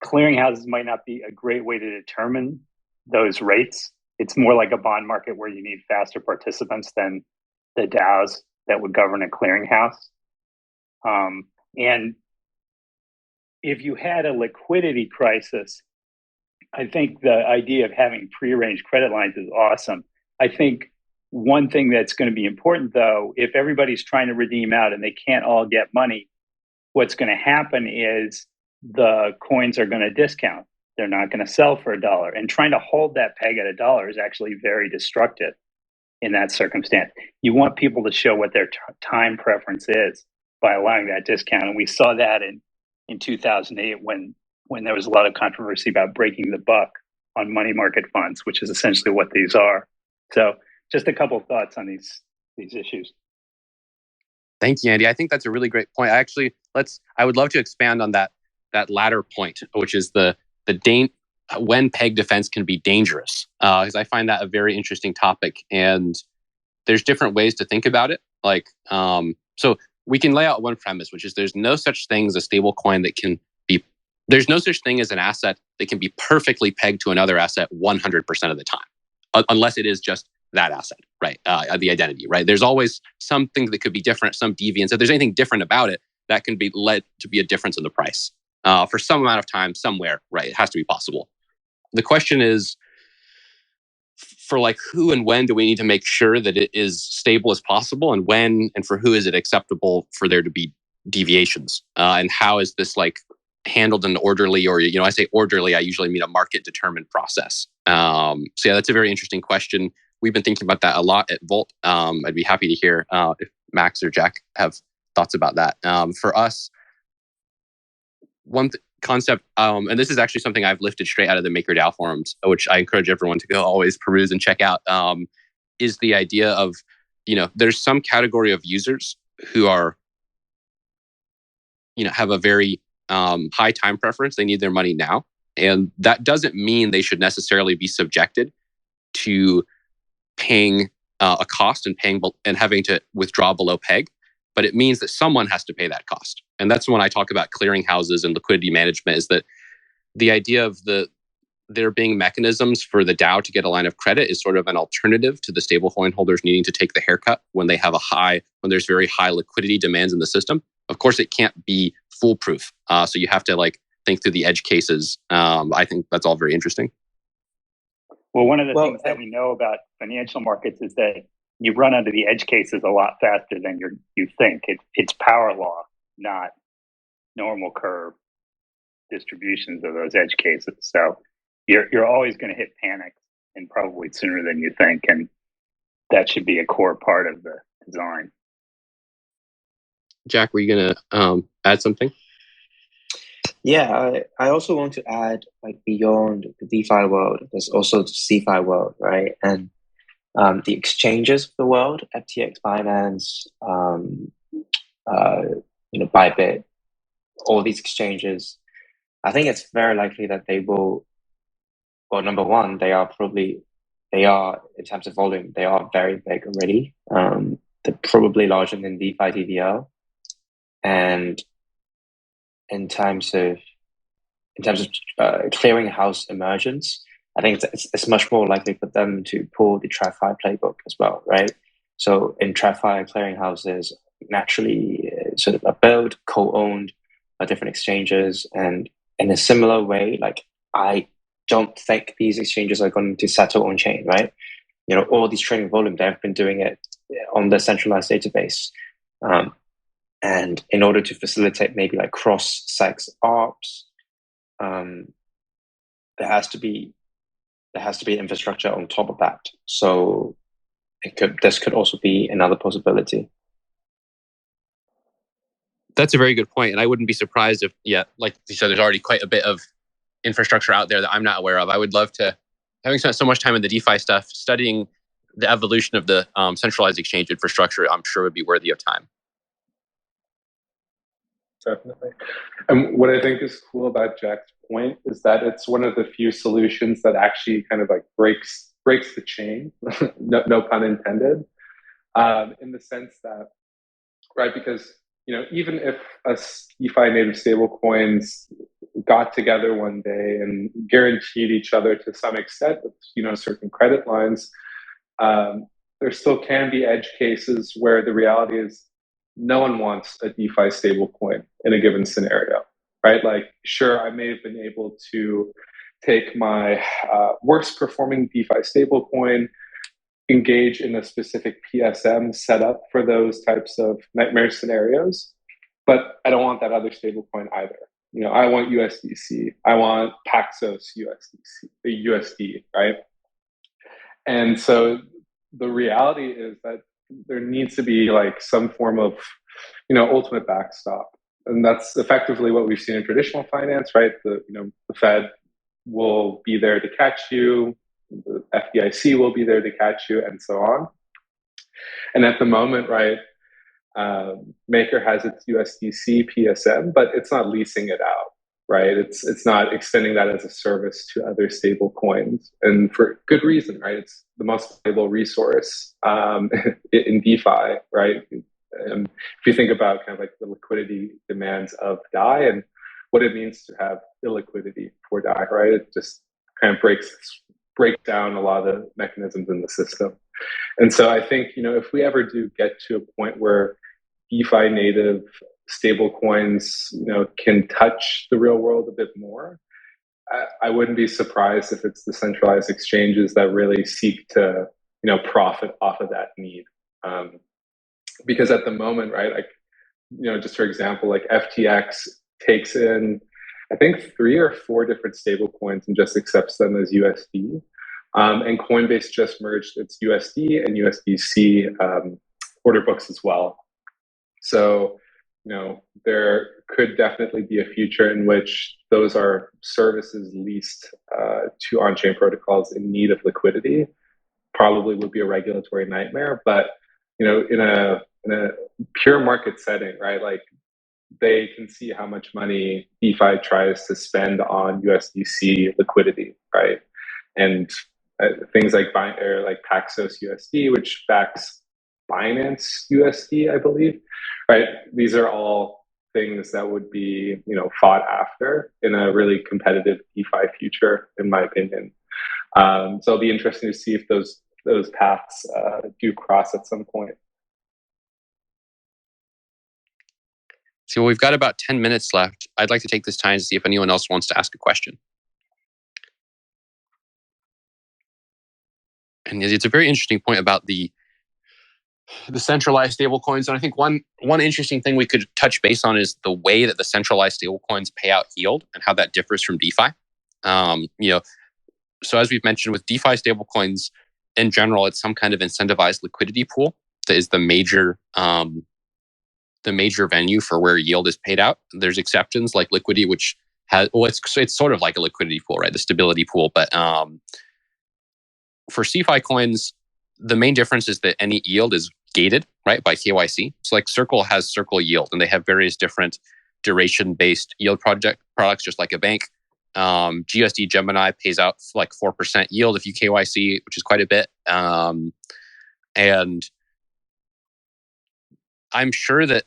Clearinghouses might not be a great way to determine those rates. It's more like a bond market where you need faster participants than the DAOs that would govern a clearinghouse. And if you had a liquidity crisis, I think the idea of having prearranged credit lines is awesome. I think one thing that's going to be important, though, if everybody's trying to redeem out and they can't all get money, what's going to happen is the coins are going to discount. They're not going to sell for $1. And trying to hold that peg at $1 is actually very destructive in that circumstance. You want people to show what their time preference is by allowing that discount. And we saw that in 2008 when there was a lot of controversy about breaking the buck on money market funds, which is essentially what these are. So just a couple of thoughts on these issues. Thank you, Andy. I think that's a really great point. I would love to expand on that latter point, which is the when peg defense can be dangerous, because I find that a very interesting topic, and there's different ways to think about it. Like, so we can lay out one premise, which is there's no such thing as a stable coin that can be. There's no such thing as an asset that can be perfectly pegged to another asset 100% of the time, unless it is just that asset, right? The identity, right? There's always something that could be different, some deviance. If there's anything different about it, that can be led to be a difference in the price for some amount of time somewhere, right? It has to be possible. The question is, for like who and when do we need to make sure that it is stable as possible, and when and for who is it acceptable for there to be deviations, and how is this like handled in an orderly, or I say orderly, I usually mean a market determined process. So yeah, that's a very interesting question. We've been thinking about that a lot at Volt. I'd be happy to hear if Max or Jack have thoughts about that. For us, one concept, and this is actually something I've lifted straight out of the MakerDAO forums, which I encourage everyone to go always peruse and check out, is the idea of, there's some category of users who are, have a very high time preference. They need their money now. And that doesn't mean they should necessarily be subjected to paying a cost and having to withdraw below peg. But it means that someone has to pay that cost. And that's when I talk about clearinghouses and liquidity management, is that the idea of there being mechanisms for the DAO to get a line of credit is sort of an alternative to the stablecoin holders needing to take the haircut when they have when there's very high liquidity demands in the system. Of course, it can't be foolproof. So you have to think through the edge cases. I think that's all very interesting. Well, one of the things that we know about financial markets is that you run under the edge cases a lot faster than you think. It's power law, not normal curve distributions of those edge cases. So you're always going to hit panic, and probably sooner than you think. And that should be a core part of the design. Jack, were you going to add something? Yeah, I also want to add, beyond the DeFi world, there's also the CeFi world, right? And the exchanges of the world, FTX, Binance, Bybit, all these exchanges, I think it's very likely that they will. Well, number one, they are in terms of volume, they are very big already. They're probably larger than DeFi TVL, and in terms of clearinghouse emergence, I think it's much more likely for them to pull the TradFi playbook as well, right? So in TradFi, clearinghouses naturally sort of are built, co-owned by different exchanges, and in a similar way, I don't think these exchanges are going to settle on chain, right? All these trading volume, they've been doing it on the centralized database. And in order to facilitate maybe cross-sex ARPs, there has to be infrastructure on top of that. So this could also be another possibility. That's a very good point. And I wouldn't be surprised if, like you said, there's already quite a bit of infrastructure out there that I'm not aware of. I would love to, having spent so much time in the DeFi stuff, studying the evolution of the centralized exchange infrastructure, I'm sure would be worthy of time. Definitely. And what I think is cool about Jack's point is that it's one of the few solutions that actually kind of breaks the chain, no pun intended, in the sense that, right, because even if us DeFi native stablecoins got together one day and guaranteed each other to some extent with certain credit lines, there still can be edge cases where the reality is no one wants a DeFi stablecoin in a given scenario, right? Sure, I may have been able to take my worst performing DeFi stablecoin, engage in a specific PSM setup for those types of nightmare scenarios, but I don't want that other stablecoin either. I want USDC, I want Paxos USD, right? And so the reality is that there needs to be some form of, ultimate backstop. And that's effectively what we've seen in traditional finance, right? The Fed will be there to catch you, the FDIC will be there to catch you, and so on. And at the moment, right, Maker has its USDC PSM, but it's not leasing it out, right? It's not extending that as a service to other stable coins, and for good reason, right? It's the most valuable resource in DeFi, right? If you think about kind of the liquidity demands of DAI and what it means to have illiquidity for DAI, right? It just kind of breaks break down a lot of the mechanisms in the system. And so I think, if we ever do get to a point where DeFi native stablecoins, can touch the real world a bit more, I wouldn't be surprised if it's the centralized exchanges that really seek to, profit off of that need. Because at the moment, right, like, just for example, like FTX takes in, I think 3 or 4 different stable coins and just accepts them as USD. And Coinbase just merged its USD and USDC order books as well. So, there could definitely be a future in which those are services leased to on-chain protocols in need of liquidity. Probably would be a regulatory nightmare, but in a pure market setting, right? Like, they can see how much money DeFi tries to spend on USDC liquidity, right? And things like Paxos USD, which backs Binance USD, I believe, right? These are all things that would be, fought after in a really competitive DeFi future, in my opinion. So it'll be interesting to see if those paths do cross at some point. So we've got about 10 minutes left. I'd like to take this time to see if anyone else wants to ask a question. And it's a very interesting point about the centralized stablecoins. And I think one interesting thing we could touch base on is the way that the centralized stablecoins pay out yield and how that differs from DeFi. So as we've mentioned with DeFi stablecoins, in general, it's some kind of incentivized liquidity pool that is the major venue for where yield is paid out. There's exceptions like Liquidity, which has, it's sort of like a liquidity pool, right? The stability pool. But for CeFi coins, the main difference is that any yield is gated, right, by KYC. So like Circle has Circle Yield, and they have various different duration-based yield products, just like a bank. GUSD Gemini pays out like 4% yield if you KYC, which is quite a bit. And I'm sure that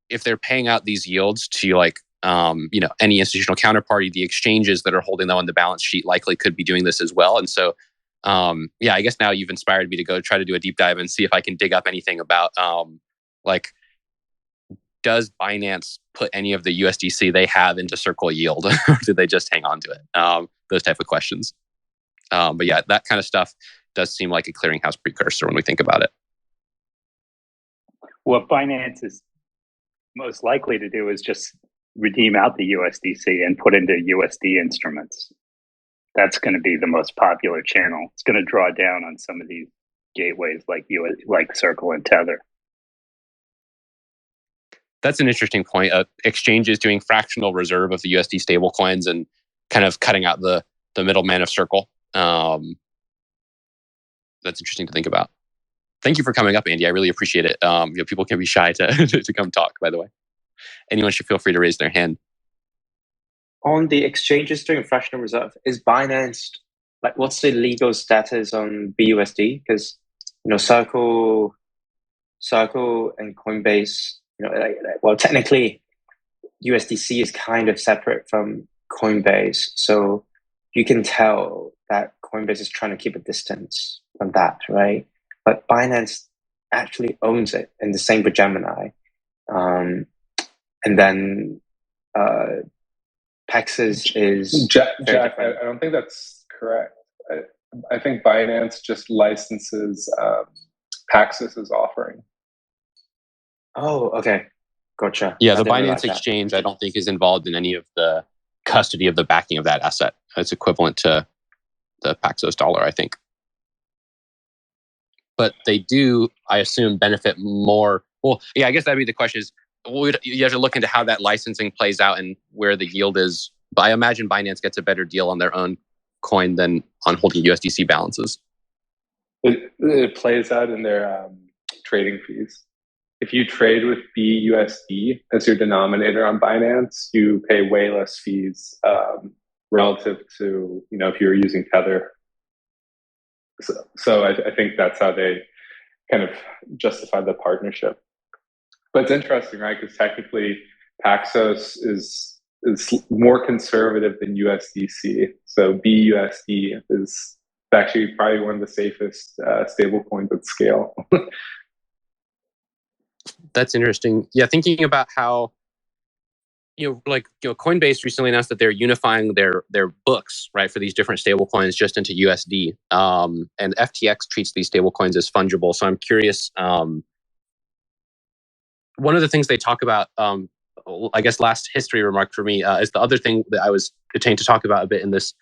if they're paying out these yields to like, any institutional counterparty, the exchanges that are holding them on the balance sheet likely could be doing this as well. And so, I guess now you've inspired me to go try to do a deep dive and see if I can dig up anything about, does Binance put any of the USDC they have into Circle Yield, or do they just hang on to it? Those type of questions. But yeah, that kind of stuff does seem like a clearinghouse precursor when we think about it. What Binance is most likely to do is just redeem out the USDC and put into USD instruments. That's going to be the most popular channel. It's going to draw down on some of these gateways like Circle and Tether. That's an interesting point. Exchanges doing fractional reserve of the USD stablecoins and kind of cutting out the middleman of Circle. That's interesting to think about. Thank you for coming up, Andy. I really appreciate it. People can be shy to come talk, by the way. Anyone should feel free to raise their hand. On the exchanges doing fractional reserve, is Binance, what's the legal status on BUSD? Because, Circle and Coinbase, technically USDC is kind of separate from Coinbase. So you can tell that Coinbase is trying to keep a distance from that, right? But Binance actually owns it, and the same with Gemini. And then Paxos is Jack, I don't think that's correct. I think Binance just licenses Paxos' offering. Oh, okay. Gotcha. Yeah, the Binance exchange, I don't think, is involved in any of the custody of the backing of that asset. It's equivalent to the Paxos dollar, I think. But they do, I assume, benefit more. Well, yeah, I guess that'd be the question is, you have to look into how that licensing plays out and where the yield is. But I imagine Binance gets a better deal on their own coin than on holding USDC balances. It plays out in their trading fees. If you trade with BUSD as your denominator on Binance, you pay way less fees relative to, if you're using Tether. So I think that's how they kind of justify the partnership. But it's interesting, right? Because technically Paxos is more conservative than USDC. So BUSD is actually probably one of the safest stable coins at scale. That's interesting. Yeah, thinking about how Coinbase recently announced that they're unifying their books, right, for these different stable coins just into USD. And FTX treats these stable coins as fungible. So I'm curious. One of the things they talk about, I guess, last history remark for me is the other thing that I was continuing to talk about a bit in this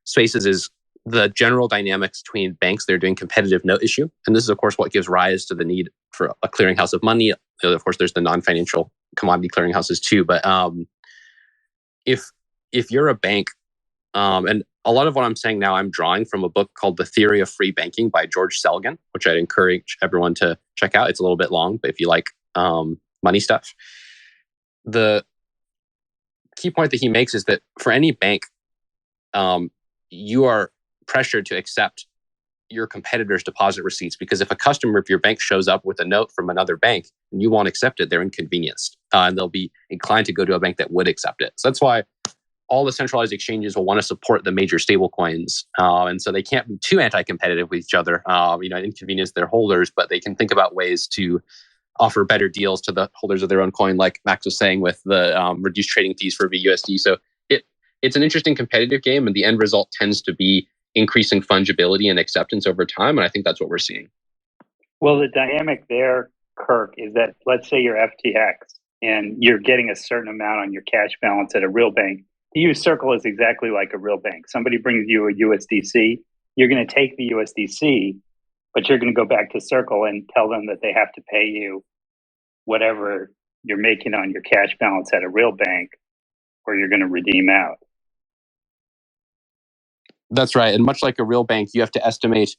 spaces is the general dynamics between banks. They're doing competitive note issue, and this is, of course, what gives rise to the need for a clearinghouse of money. Of course, there's the non-financial commodity clearinghouses too. But if you're a bank, and a lot of what I'm saying now, I'm drawing from a book called The Theory of Free Banking by George Selgen, which I'd encourage everyone to check out. It's a little bit long, but if you like money stuff, the key point that he makes is that for any bank, you are pressured to accept your competitors' deposit receipts, because if a customer of your bank shows up with a note from another bank and you won't accept it, they're inconvenienced, and they'll be inclined to go to a bank that would accept it. So that's why all the centralized exchanges will want to support the major stable coins, and so they can't be too anti-competitive with each other, inconvenience their holders, but they can think about ways to offer better deals to the holders of their own coin, like Max was saying with the reduced trading fees for VUSD. So it's an interesting competitive game, and the end result tends to be increasing fungibility and acceptance over time, and I think that's what we're seeing. Well, the dynamic there, Kirk, is that let's say you're FTX and you're getting a certain amount on your cash balance at a real bank. To use Circle is exactly like a real bank. Somebody brings you a USDC, you're going to take the USDC, but you're going to go back to Circle and tell them that they have to pay you whatever you're making on your cash balance at a real bank, or you're going to redeem out. That's right. And much like a real bank, you have to estimate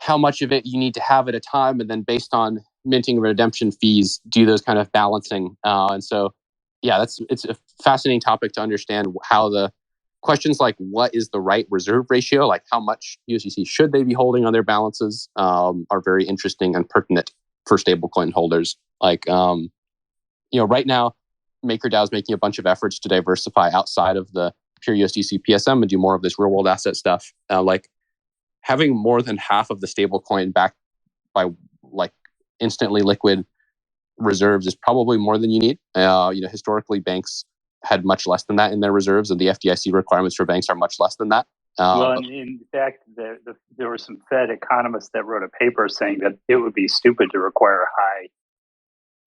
how much of it you need to have at a time, and then based on minting and redemption fees, do those kind of balancing. And so, yeah, it's a fascinating topic to understand how the questions like what is the right reserve ratio, like how much USDC should they be holding on their balances, are very interesting and pertinent for stablecoin holders. Like, right now, MakerDAO is making a bunch of efforts to diversify outside of the pure USDC PSM and do more of this real world asset stuff. Like having more than half of the stablecoin backed by like instantly liquid reserves is probably more than you need. Historically, banks had much less than that in their reserves, and the FDIC requirements for banks are much less than that. Well, in fact, there were some Fed economists that wrote a paper saying that it would be stupid to require high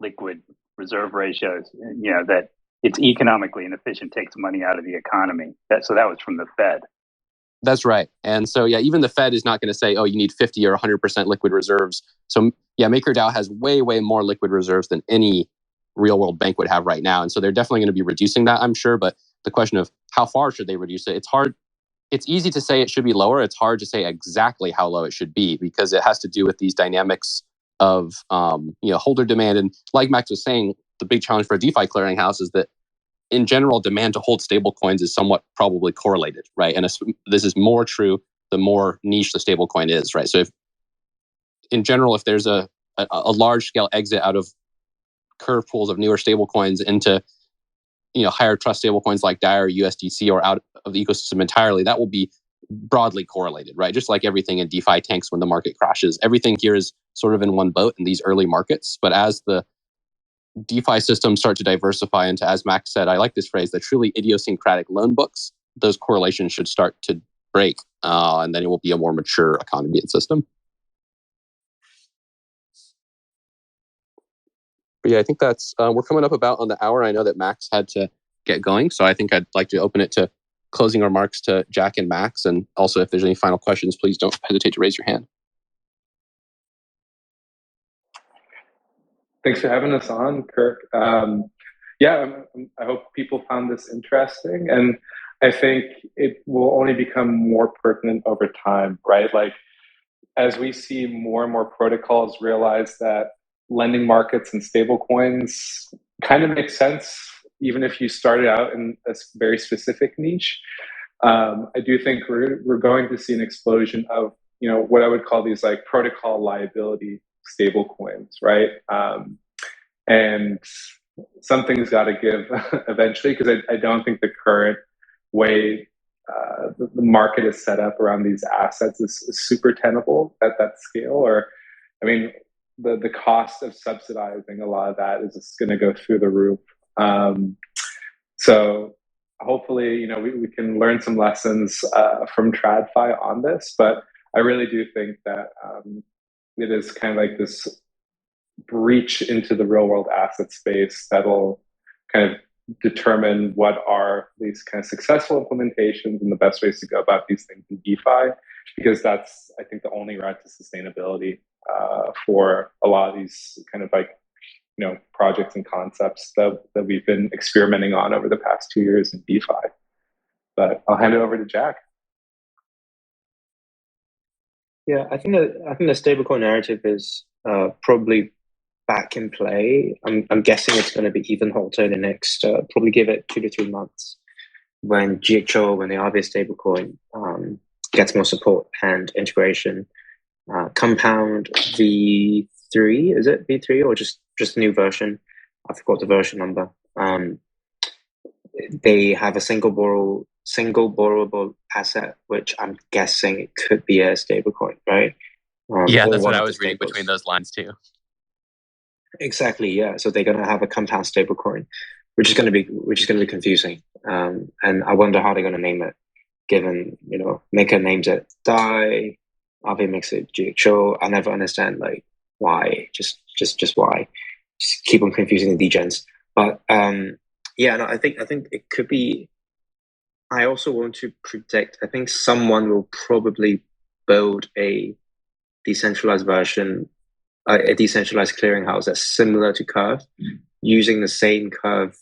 liquid reserve ratios. That it's economically inefficient, takes money out of the economy. So that was from the Fed. That's right. And so, yeah, even the Fed is not going to say, oh, you need 50 or 100% liquid reserves. So, yeah, MakerDAO has way, way more liquid reserves than any real world bank would have right now. And so they're definitely going to be reducing that, I'm sure. But the question of how far should they reduce it? It's hard. It's easy to say it should be lower. It's hard to say exactly how low it should be, because it has to do with these dynamics of, holder demand. And like Max was saying, the big challenge for a DeFi clearinghouse is that in general, demand to hold stable coins is somewhat probably correlated, right? And this is more true the more niche the stable coin is, right? So if there's a large scale exit out of curve pools of newer stable coins into higher trust stable coins like DAI or USDC, or out of the ecosystem entirely, that will be broadly correlated, right? Just like everything in DeFi tanks when the market crashes. Everything here is sort of in one boat in these early markets, but as the DeFi systems start to diversify into, as Max said, I like this phrase, the truly idiosyncratic loan books, those correlations should start to break, and then it will be a more mature economy and system. But yeah, I think that's, we're coming up about on the hour. I know that Max had to get going, so I think I'd like to open it to closing remarks to Jack and Max. And also, if there's any final questions, please don't hesitate to raise your hand. Thanks for having us on, Kirk. I hope people found this interesting, and I think it will only become more pertinent over time, right? Like, as we see more and more protocols realize that lending markets and stable coins kind of make sense, even if you started out in a very specific niche. I do think we're going to see an explosion of, what I would call these like protocol liability stable coins, right? And something's got to give eventually, because I don't think the current way the market is set up around these assets is super tenable at that scale. Or, I mean, the cost of subsidizing a lot of that is just going to go through the roof. So hopefully, we can learn some lessons from TradFi on this. But I really do think that it is kind of like this breach into the real world asset space that'll kind of determine what are these kind of successful implementations and the best ways to go about these things in DeFi, because that's, I think, the only route to sustainability for a lot of these kind of like, projects and concepts that we've been experimenting on over the past 2 years in DeFi. But I'll hand it over to Jack. Yeah, I think the stablecoin narrative is probably back in play. I'm guessing it's going to be even hotter in the next probably give it 2 to 3 months when GXO, when the RBA stablecoin gets more support and integration. Compound V3, is it V3 or just a new version? I forgot the version number. They have a single borrowable asset, which I'm guessing it could be a stablecoin, right? Yeah, that's what I was reading between those lines too. Exactly, yeah. So they're going to have a compound stablecoin, which is going to be confusing. And I wonder how they're going to name it, given Maker names it DAI, RV makes it GXO. I never understand why. Just why. Just keep on confusing the degens. But I think it could be. I also want to predict. I think someone will probably build a decentralized version, a decentralized clearinghouse that's similar to Curve, using the same Curve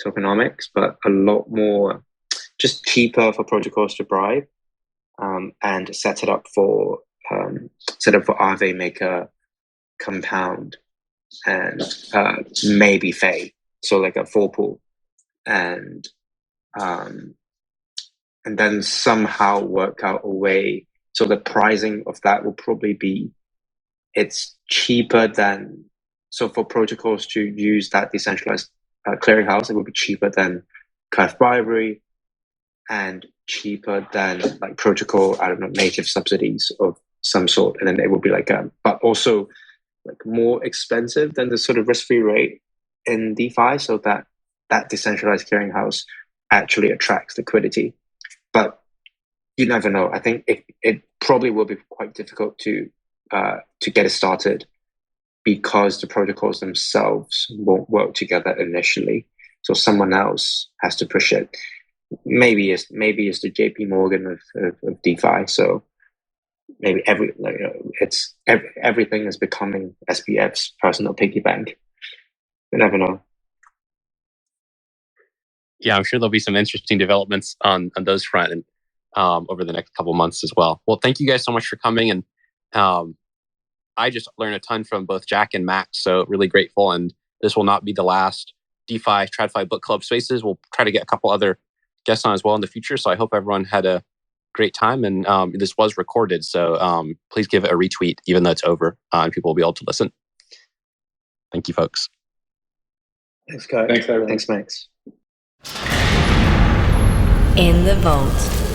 tokenomics, but a lot more, just cheaper for protocols to bribe, and set up for RV Maker, Compound, and maybe Fei, so like a 4-pool, and then somehow work out a way. So the pricing of that will probably be, it's cheaper than, so for protocols to use that decentralized clearinghouse, it will be cheaper than Curve bribery and cheaper than like protocol, native subsidies of some sort. And then it will be but also like more expensive than the sort of risk-free rate in DeFi, so that decentralized clearinghouse actually attracts liquidity. But you never know. I think it probably will be quite difficult to get it started because the protocols themselves won't work together initially. So someone else has to push it. Maybe it's the JP Morgan of DeFi. So maybe everything is becoming SBF's personal piggy bank. You never know. Yeah, I'm sure there'll be some interesting developments on those front and over the next couple of months as well. Well, thank you guys so much for coming, and I just learned a ton from both Jack and Max, so really grateful. And this will not be the last DeFi TradFi Book Club Spaces. We'll try to get a couple other guests on as well in the future. So I hope everyone had a great time, and this was recorded, so please give it a retweet even though it's over, and people will be able to listen. Thank you, folks. Thanks, guys. Thanks, everyone. Thanks, Max. In the vault.